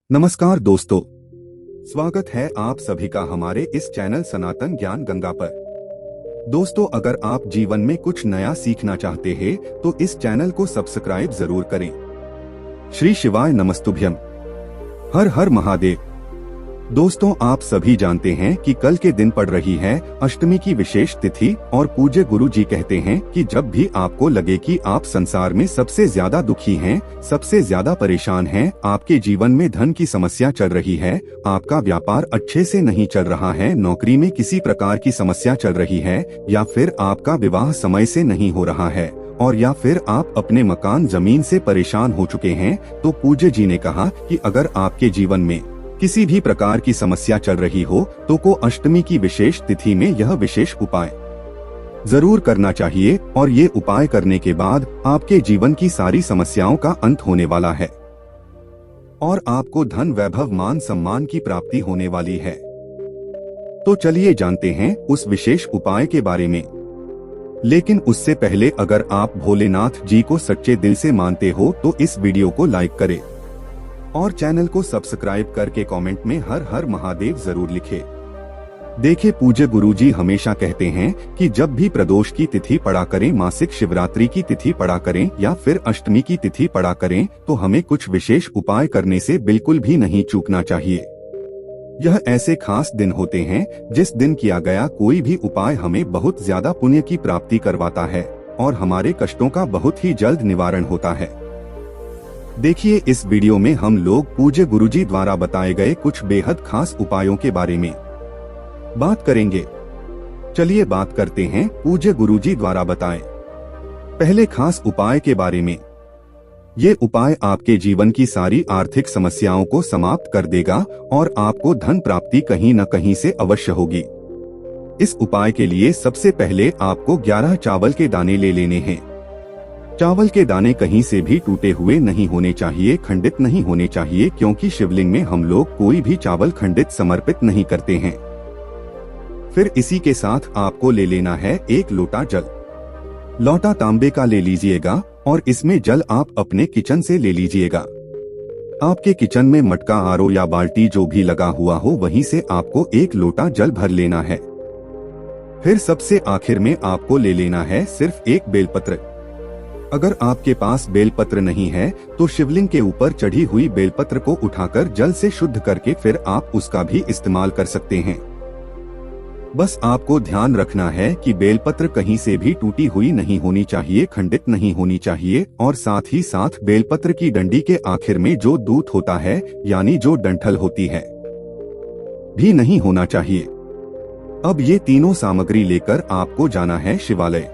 नमस्कार दोस्तों, स्वागत है आप सभी का हमारे इस चैनल सनातन ज्ञान गंगा पर। दोस्तों, अगर आप जीवन में कुछ नया सीखना चाहते हैं तो इस चैनल को सब्सक्राइब जरूर करें। श्री शिवाय नमस्तुभ्यम। हर हर महादेव। दोस्तों, आप सभी जानते हैं कि कल के दिन पड़ रही है अष्टमी की विशेष तिथि और पूज्य गुरु जी कहते हैं कि जब भी आपको लगे कि आप संसार में सबसे ज्यादा दुखी हैं, सबसे ज्यादा परेशान हैं, आपके जीवन में धन की समस्या चल रही है, आपका व्यापार अच्छे से नहीं चल रहा है, नौकरी में किसी प्रकार की समस्या चल रही है, या फिर आपका विवाह समय से नहीं हो रहा है, और या फिर आप अपने मकान जमीन से परेशान हो चुके हैं, तो पूज्य जी ने कहा कि अगर आपके जीवन में किसी भी प्रकार की समस्या चल रही हो तो को अष्टमी की विशेष तिथि में यह विशेष उपाय जरूर करना चाहिए, और ये उपाय करने के बाद आपके जीवन की सारी समस्याओं का अंत होने वाला है और आपको धन वैभव मान सम्मान की प्राप्ति होने वाली है। तो चलिए जानते हैं उस विशेष उपाय के बारे में। लेकिन उससे पहले अगर आप भोलेनाथ जी को सच्चे दिल से मानते हो तो इस वीडियो को लाइक करें और चैनल को सब्सक्राइब करके कमेंट में हर हर महादेव जरूर लिखें। देखे, पूज्य गुरुजी हमेशा कहते हैं कि जब भी प्रदोष की तिथि पड़ा करें, मासिक शिवरात्रि की तिथि पड़ा करें या फिर अष्टमी की तिथि पड़ा करें, तो हमें कुछ विशेष उपाय करने से बिल्कुल भी नहीं चूकना चाहिए। यह ऐसे खास दिन होते हैं जिस दिन किया गया कोई भी उपाय हमें बहुत ज्यादा पुण्य की प्राप्ति करवाता है और हमारे कष्टों का बहुत ही जल्द निवारण होता है। देखिए, इस वीडियो में हम लोग पूज्य गुरुजी द्वारा बताए गए कुछ बेहद खास उपायों के बारे में बात करेंगे। चलिए बात करते हैं पूज्य गुरुजी द्वारा बताए पहले खास उपाय के बारे में। ये उपाय आपके जीवन की सारी आर्थिक समस्याओं को समाप्त कर देगा और आपको धन प्राप्ति कहीं न कहीं से अवश्य होगी। इस उपाय के लिए सबसे पहले आपको 11 चावल के दाने ले लेने हैं। चावल के दाने कहीं से भी टूटे हुए नहीं होने चाहिए, खंडित नहीं होने चाहिए, क्योंकि शिवलिंग में हम लोग कोई भी चावल खंडित समर्पित नहीं करते हैं। फिर इसी के साथ आपको ले लेना है 1 लोटा जल। लोटा तांबे का ले लीजिएगा और इसमें जल आप अपने किचन से ले लीजिएगा। आपके किचन में मटका, आरो या बाल्टी जो भी लगा हुआ हो वहीं से आपको 1 लोटा जल भर लेना है। फिर सबसे आखिर में आपको ले लेना है सिर्फ 1 बेलपत्र। अगर आपके पास बेलपत्र नहीं है तो शिवलिंग के ऊपर चढ़ी हुई बेलपत्र को उठाकर जल से शुद्ध करके फिर आप उसका भी इस्तेमाल कर सकते हैं। बस आपको ध्यान रखना है कि बेलपत्र कहीं से भी टूटी हुई नहीं होनी चाहिए, खंडित नहीं होनी चाहिए, और साथ ही साथ बेलपत्र की डंडी के आखिर में जो दूत होता है यानी जो डंठल होती है भी नहीं होना चाहिए। अब ये तीनों सामग्री लेकर आपको जाना है शिवालय।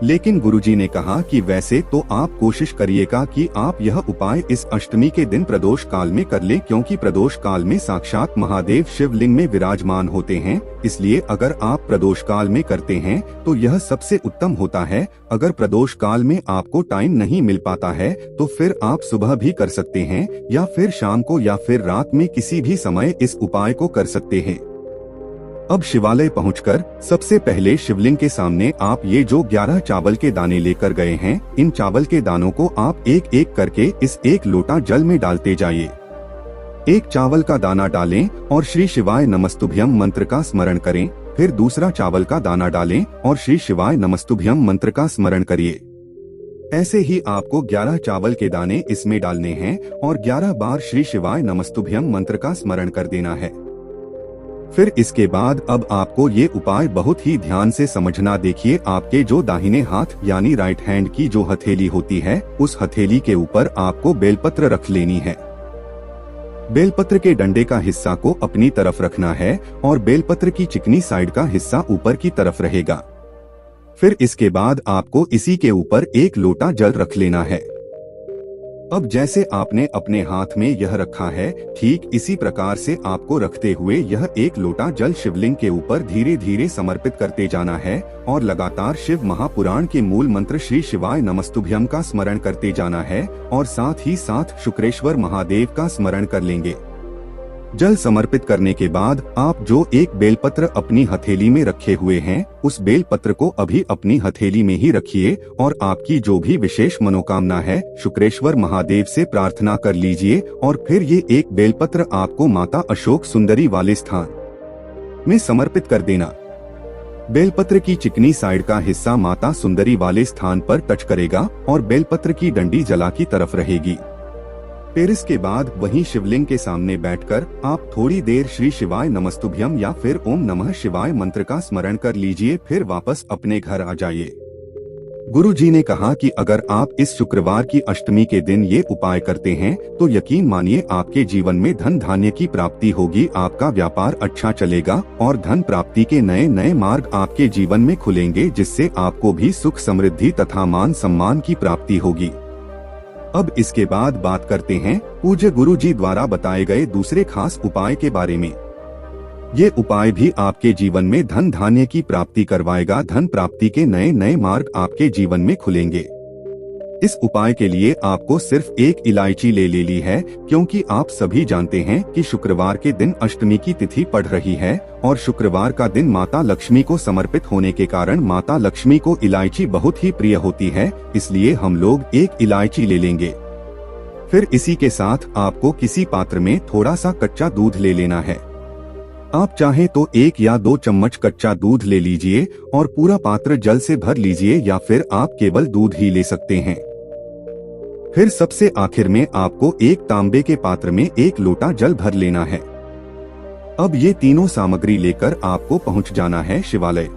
लेकिन गुरुजी ने कहा कि वैसे तो आप कोशिश करिएगा कि आप यह उपाय इस अष्टमी के दिन प्रदोष काल में कर लें, क्योंकि प्रदोष काल में साक्षात महादेव शिवलिंग में विराजमान होते हैं। इसलिए अगर आप प्रदोष काल में करते हैं तो यह सबसे उत्तम होता है। अगर प्रदोष काल में आपको टाइम नहीं मिल पाता है तो फिर आप सुबह भी कर सकते हैं या फिर शाम को या फिर रात में किसी भी समय इस उपाय को कर सकते हैं। अब शिवालय पहुंचकर सबसे पहले शिवलिंग के सामने आप ये जो 11 चावल के दाने लेकर गए हैं, इन चावल के दानों को आप एक एक करके इस 1 लोटा जल में डालते जाइए। 1 चावल का दाना डालें और श्री शिवाय नमस्तुभ्यम मंत्र का स्मरण करें। फिर दूसरा चावल का दाना डालें और श्री शिवाय नमस्तुभ्यम मंत्र का स्मरण करिए। ऐसे ही आपको 11 चावल के दाने इसमें डालने हैं और 11 बार श्री शिवाय नमस्तुभ्यम मंत्र का स्मरण कर देना है। फिर इसके बाद अब आपको ये उपाय बहुत ही ध्यान से समझना। देखिए, आपके जो दाहिने हाथ यानी राइट हैंड की जो हथेली होती है, उस हथेली के ऊपर आपको बेलपत्र रख लेनी है। बेलपत्र के डंडे का हिस्सा को अपनी तरफ रखना है और बेलपत्र की चिकनी साइड का हिस्सा ऊपर की तरफ रहेगा। फिर इसके बाद आपको इसी के ऊपर 1 लोटा जल रख लेना है। अब जैसे आपने अपने हाथ में यह रखा है, ठीक इसी प्रकार से आपको रखते हुए यह 1 लोटा जल शिवलिंग के ऊपर धीरे धीरे समर्पित करते जाना है और लगातार शिव महापुराण के मूल मंत्र श्री शिवाय नमस्तुभ्यम का स्मरण करते जाना है और साथ ही साथ शुक्रेश्वर महादेव का स्मरण कर लेंगे। जल समर्पित करने के बाद आप जो एक बेलपत्र अपनी हथेली में रखे हुए हैं, उस बेलपत्र को अभी अपनी हथेली में ही रखिए और आपकी जो भी विशेष मनोकामना है शुक्रेश्वर महादेव से प्रार्थना कर लीजिए और फिर ये एक बेलपत्र आपको माता अशोक सुंदरी वाले स्थान में समर्पित कर देना। बेलपत्र की चिकनी साइड का हिस्सा माता सुंदरी वाले स्थान पर टच करेगा और बेलपत्र की डंडी जला की तरफ रहेगी। फिर इसके बाद वहीं शिवलिंग के सामने बैठकर आप थोड़ी देर श्री शिवाय नमस्तुभ्यम या फिर ओम नमः शिवाय मंत्र का स्मरण कर लीजिए, फिर वापस अपने घर आ जाइए। गुरु जी ने कहा कि अगर आप इस शुक्रवार की अष्टमी के दिन ये उपाय करते हैं तो यकीन मानिए आपके जीवन में धन धान्य की प्राप्ति होगी, आपका व्यापार अच्छा चलेगा और धन प्राप्ति के नए नए मार्ग आपके जीवन में खुलेंगे, जिससे आपको भी सुख समृद्धि तथा मान सम्मान की प्राप्ति होगी। अब इसके बाद बात करते हैं पूज्य गुरु जी द्वारा बताए गए दूसरे खास उपाय के बारे में। ये उपाय भी आपके जीवन में धन धान्य की प्राप्ति करवाएगा, धन प्राप्ति के नए नए मार्ग आपके जीवन में खुलेंगे। इस उपाय के लिए आपको सिर्फ एक इलायची ले ली है, क्योंकि आप सभी जानते हैं कि शुक्रवार के दिन अष्टमी की तिथि पड़ रही है और शुक्रवार का दिन माता लक्ष्मी को समर्पित होने के कारण माता लक्ष्मी को इलायची बहुत ही प्रिय होती है, इसलिए हम लोग एक इलायची ले लेंगे। फिर इसी के साथ आपको किसी पात्र में थोड़ा सा कच्चा दूध ले लेना है। आप चाहे तो 1 या 2 चम्मच कच्चा दूध ले लीजिए और पूरा पात्र जल से भर लीजिए, या फिर आप केवल दूध ही ले सकते हैं। फिर सबसे आखिर में आपको एक तांबे के पात्र में 1 लोटा जल भर लेना है। अब ये तीनों सामग्री लेकर आपको पहुंच जाना है शिवालय।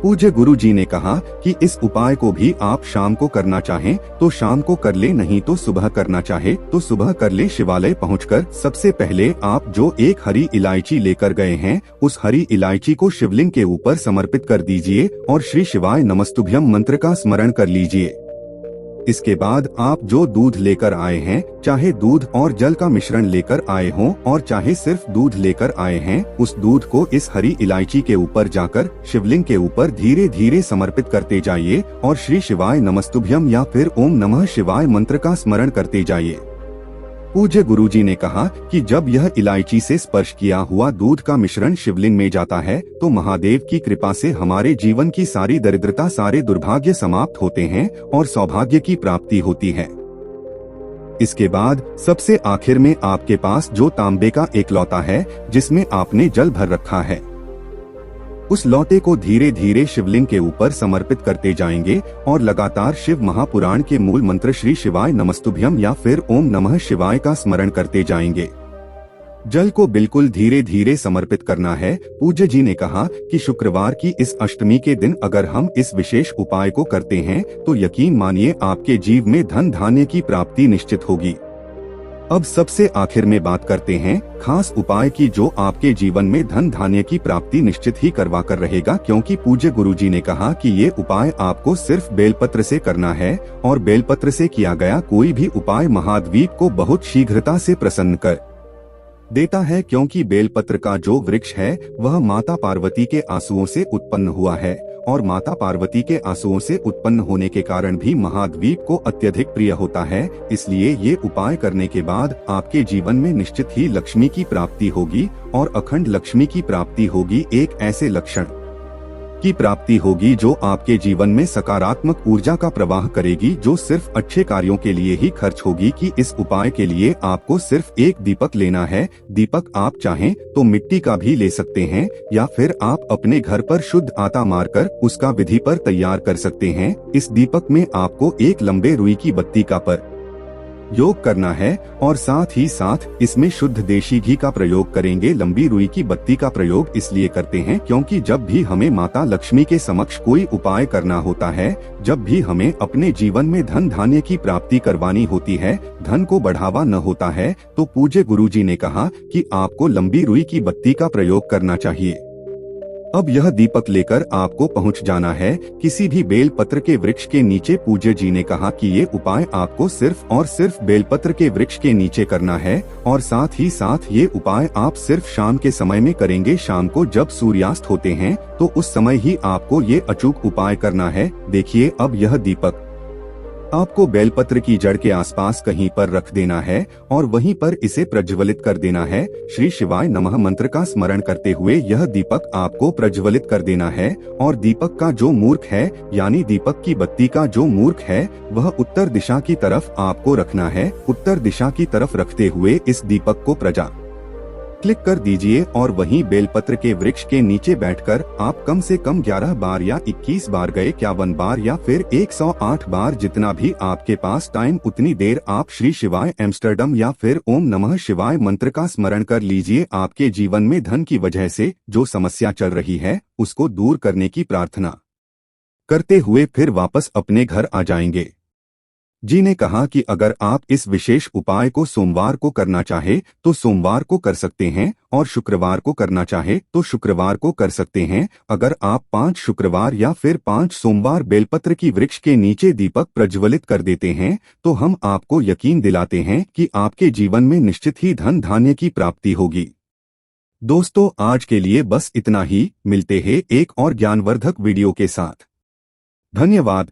पूज्य गुरु जी ने कहा कि इस उपाय को भी आप शाम को करना चाहें तो शाम को कर ले, नहीं तो सुबह करना चाहे तो सुबह कर ले। शिवालय पहुंचकर सबसे पहले आप जो एक हरी इलायची लेकर गए हैं, उस हरी इलायची को शिवलिंग के ऊपर समर्पित कर दीजिए और श्री शिवाय नमस्तुभ्यम मंत्र का स्मरण कर लीजिए। इसके बाद आप जो दूध लेकर आए हैं, चाहे दूध और जल का मिश्रण लेकर आए हों और चाहे सिर्फ दूध लेकर आए हैं, उस दूध को इस हरी इलायची के ऊपर जाकर शिवलिंग के ऊपर धीरे धीरे समर्पित करते जाइए और श्री शिवाय नमस्तुभ्यम या फिर ओम नमः शिवाय मंत्र का स्मरण करते जाइए। पूज्य गुरुजी ने कहा कि जब यह इलायची से स्पर्श किया हुआ दूध का मिश्रण शिवलिंग में जाता है तो महादेव की कृपा से हमारे जीवन की सारी दरिद्रता, सारे दुर्भाग्य समाप्त होते हैं और सौभाग्य की प्राप्ति होती है। इसके बाद सबसे आखिर में आपके पास जो तांबे का एक लोटा है जिसमें आपने जल भर रखा है, उस लोटे को धीरे धीरे शिवलिंग के ऊपर समर्पित करते जाएंगे और लगातार शिव महापुराण के मूल मंत्र श्री शिवाय नमस्तुभ्यम या फिर ओम नमः शिवाय का स्मरण करते जाएंगे। जल को बिल्कुल धीरे धीरे समर्पित करना है। पूज्य जी ने कहा कि शुक्रवार की इस अष्टमी के दिन अगर हम इस विशेष उपाय को करते हैं तो यकीन मानिए आपके जीवन में धन धान्य की प्राप्ति निश्चित होगी। अब सबसे आखिर में बात करते हैं खास उपाय की जो आपके जीवन में धन धान्य की प्राप्ति निश्चित ही करवा कर रहेगा, क्योंकि पूज्य गुरुजी ने कहा कि ये उपाय आपको सिर्फ बेलपत्र से करना है और बेलपत्र से किया गया कोई भी उपाय महाद्वीप को बहुत शीघ्रता से प्रसन्न कर देता है, क्योंकि बेलपत्र का जो वृक्ष है वह माता पार्वती के आंसुओं से उत्पन्न हुआ है और माता पार्वती के आंसुओं से उत्पन्न होने के कारण भी महाद्वीप को अत्यधिक प्रिय होता है। इसलिए ये उपाय करने के बाद आपके जीवन में निश्चित ही लक्ष्मी की प्राप्ति होगी और अखंड लक्ष्मी की प्राप्ति होगी। एक ऐसे लक्षण की प्राप्ति होगी जो आपके जीवन में सकारात्मक ऊर्जा का प्रवाह करेगी, जो सिर्फ अच्छे कार्यों के लिए ही खर्च होगी। कि इस उपाय के लिए आपको सिर्फ एक दीपक लेना है। दीपक आप चाहें तो मिट्टी का भी ले सकते हैं या फिर आप अपने घर पर शुद्ध आटा मारकर उसका विधि पर तैयार कर सकते हैं। इस दीपक में आपको एक लंबे रुई की बत्ती का योग करना है और साथ ही साथ इसमें शुद्ध देशी घी का प्रयोग करेंगे। लंबी रुई की बत्ती का प्रयोग इसलिए करते हैं क्योंकि जब भी हमें माता लक्ष्मी के समक्ष कोई उपाय करना होता है, जब भी हमें अपने जीवन में धन धान्य की प्राप्ति करवानी होती है, धन को बढ़ावा न होता है, तो पूज्य गुरुजी ने कहा कि आपको लंबी रुई की बत्ती का प्रयोग करना चाहिए। अब यह दीपक लेकर आपको पहुंच जाना है किसी भी बेलपत्र के वृक्ष के नीचे। पूज्य जी ने कहा कि ये उपाय आपको सिर्फ और सिर्फ बेलपत्र के वृक्ष के नीचे करना है और साथ ही साथ ये उपाय आप सिर्फ शाम के समय में करेंगे। शाम को जब सूर्यास्त होते हैं तो उस समय ही आपको ये अचूक उपाय करना है। देखिए अब यह दीपक आपको बेलपत्र की जड़ के आसपास कहीं पर रख देना है और वहीं पर इसे प्रज्वलित कर देना है। श्री शिवाय नमः मंत्र का स्मरण करते हुए यह दीपक आपको प्रज्वलित कर देना है और दीपक का जो मूर्ख है यानी दीपक की बत्ती का जो मूर्ख है वह उत्तर दिशा की तरफ आपको रखना है। उत्तर दिशा की तरफ रखते हुए इस दीपक को प्रजा क्लिक कर दीजिए और वहीं बेलपत्र के वृक्ष के नीचे बैठकर आप कम से कम 11 बार या 21 बार गए 51 बार या फिर 108 बार जितना भी आपके पास टाइम उतनी देर आप श्री शिवाय एम्स्टर्डम या फिर ओम नमः शिवाय मंत्र का स्मरण कर लीजिए। आपके जीवन में धन की वजह से जो समस्या चल रही है उसको दूर करने की प्रार्थना करते हुए फिर वापस अपने घर आ जाएंगे। जी ने कहा कि अगर आप इस विशेष उपाय को सोमवार को करना चाहे तो सोमवार को कर सकते हैं और शुक्रवार को करना चाहे तो शुक्रवार को कर सकते हैं। अगर आप 5 शुक्रवार या फिर 5 सोमवार बेलपत्र की वृक्ष के नीचे दीपक प्रज्वलित कर देते हैं तो हम आपको यकीन दिलाते हैं कि आपके जीवन में निश्चित ही धन धान्य की प्राप्ति होगी। दोस्तों आज के लिए बस इतना ही, मिलते हैं एक और ज्ञानवर्धक वीडियो के साथ। धन्यवाद।